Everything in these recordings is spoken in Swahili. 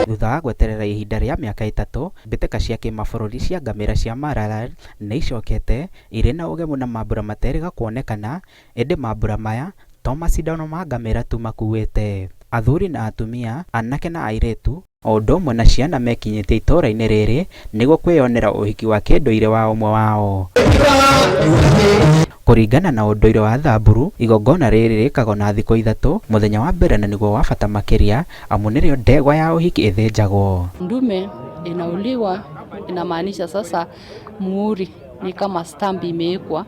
Thutha wa gweterera ihinda rĩa mĩaka 3, mbĩtĩka cia kĩmabũrũri cia ngamĩra cia Maralal nĩ icokete irĩ na ũgemu na mambura materĩga kuonekana, ĩndĩ mambura maya to macindano ma ngamĩra tu makuĩte. Athuri na atumia, anake na airĩtu, o ũndũ ũmwe na ciana mekinyĩtie itũũra-inĩ rĩrĩ nĩguo kwĩyonera ũhiki wa kĩndũire wa ũmwe wao. Kũringana na ũndũire wa Samburu, igongona rĩrĩ rĩkagwo na thikũ 3, mũthenya wa mbere na nĩguo wa bata makĩria amu nĩrĩo ndegwa ya ũhiki ĩthĩnjagwo. Ndume inauliwa, inamaanisha sasa muhuri ni kama stampi imewekwa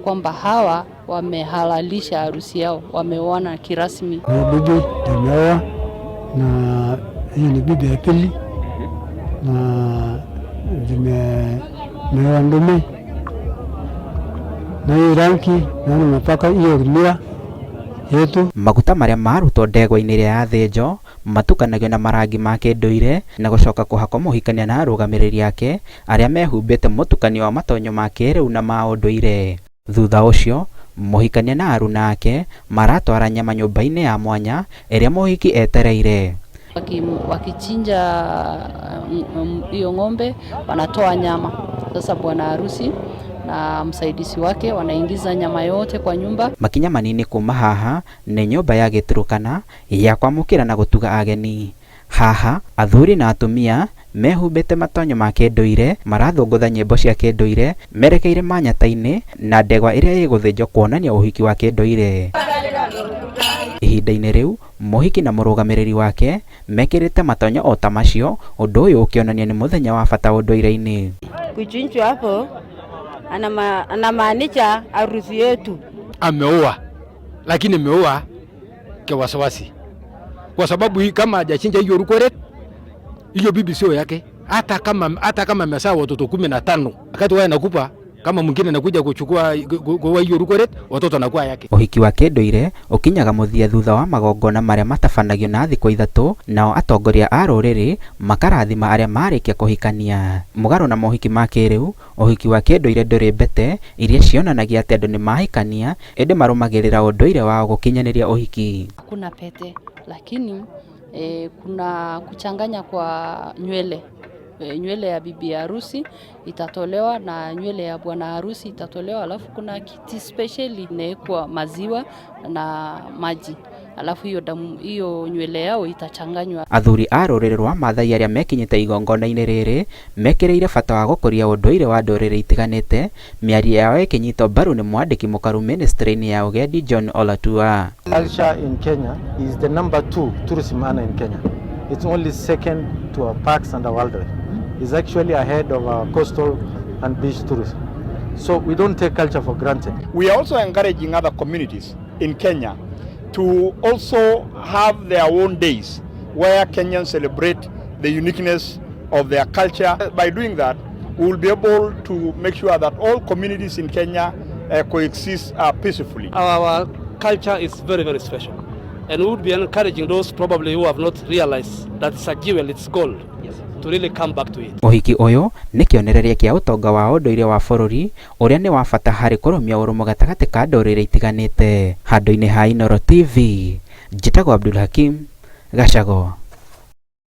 kwamba hawa wamehalalisha harusi yao, wameoana kirasmi. Bibi tumeoa na hii ni bibi ya pili na zimeoa ndume na hii rangi na mpaka hiyo lia yetu. Maguta marĩa marutwo ndegwa-inĩ ĩrĩa yathĩnjwo matukanagio na marangi ma kĩndũire na gũcoka kũhakwo mũhikania na arũgamĩrĩri ake arĩa mehumbĩte mũtukanio wa matonyo ma kĩrĩu na ma ũndũire. Thutha ũcio mũhikania na aruna ake maratwara nyama nyũmba-inĩ ya mwanya ĩrĩa mũhiki etereire. Wakichinja hiyo ng'ombe wanatoa nyama. Sasa bwana harusi na msaidizi wake wanaingiza nyama yote kwa nyumba. Makinya manini kuma haha nĩ nyũmba ya gĩturukana ya kwamũkĩra na gũtuga ageni. Haha athuri na atumia mehumbĩte matonyo ma kĩndũire marathũngũtha nyĩmbo cia kĩndũire merekeire manyata-inĩ na ndegwa ĩrĩa ĩgũthĩnjwo kuonania ũhiki wa kĩndũire. Ihinda-inĩ rĩu mũhiki na mũrũgamĩrĩri wake mekĩrĩte matonyo o ta macio, ũndũ ũyũ ũkĩonania nĩ mũthenya wa bata ũndũire-inĩ. Kuchinjwa hapo anamaanisha harusi yetu. Ameoa, lakini ameoa kwa wasiwasi, kwa sababu hii kama hajachinja hiyo rukoret, hiyo bibi sio yake. Hata kama amezaa watoto 15, wakati wao anakupa kama mwingine anakuja kuchukua kwa hiyo rukoret, watoto anakuwa yake. Ũhiki wa kĩndũire ũkinyaga mũthia thutha wa magongona marĩa matabanagio na thikũ 3, nao atongoria a rũrĩrĩ makarathima arĩa marĩkia kũhikania. Mũgarũ na mohiki ma kĩrĩu, ũhiki wa kĩndũire ndũrĩ mbete iria cionanagia atĩ andũ nĩ mahikania, ĩndĩ marũmagĩrĩra ũndũire wao gũkinyanĩria ũhiki. Hakuna pete, lakini kuna kuchanganya kwa nywele. Nywele ya bibi harusi itatolewa na nywele ya bwana harusi itatolewa, alafu kuna kiti specially inawekwa maziwa na maji, alafu hiyo nywele yao itachanganywa. Athuri a rũrĩrĩ rwa Maathai arĩa mekinyĩte igongona-inĩ rĩrĩ mekĩrĩire bata wa gũkũria ũndũire wa ndũrĩrĩ itiganĩte. Mĩario yao ĩkĩnyitwo mbaru nĩ mwandĩki mũkaru ministry-inĩ ya ũgendi John Olatua. Culture in Kenya is the number 2 tourism earner in Kenya. It's only second to our parks and our wildlife. Is actually ahead of our coastal and beach tourism. So we don't take culture for granted. We are also encouraging other communities in Kenya to also have their own days where Kenyans celebrate the uniqueness of their culture. By doing that, we will be able to make sure that all communities in Kenya coexist peacefully. Our culture is very, very special. And we would be encouraging those probably who have not realized that it's a jewel, it's gold. To really come back to it. Ũhiki ũyũ nĩ kĩonereria kĩa ũtonga wa ũndũire wa bũrũri ũrĩa nĩ wa bata harĩ kũrũmia ũrũmwe gatagatĩ ka ndũrĩrĩ itiganĩte. Handũ-inĩ ha Inooro TV, njĩtagwo Abdul Hakim Gacago.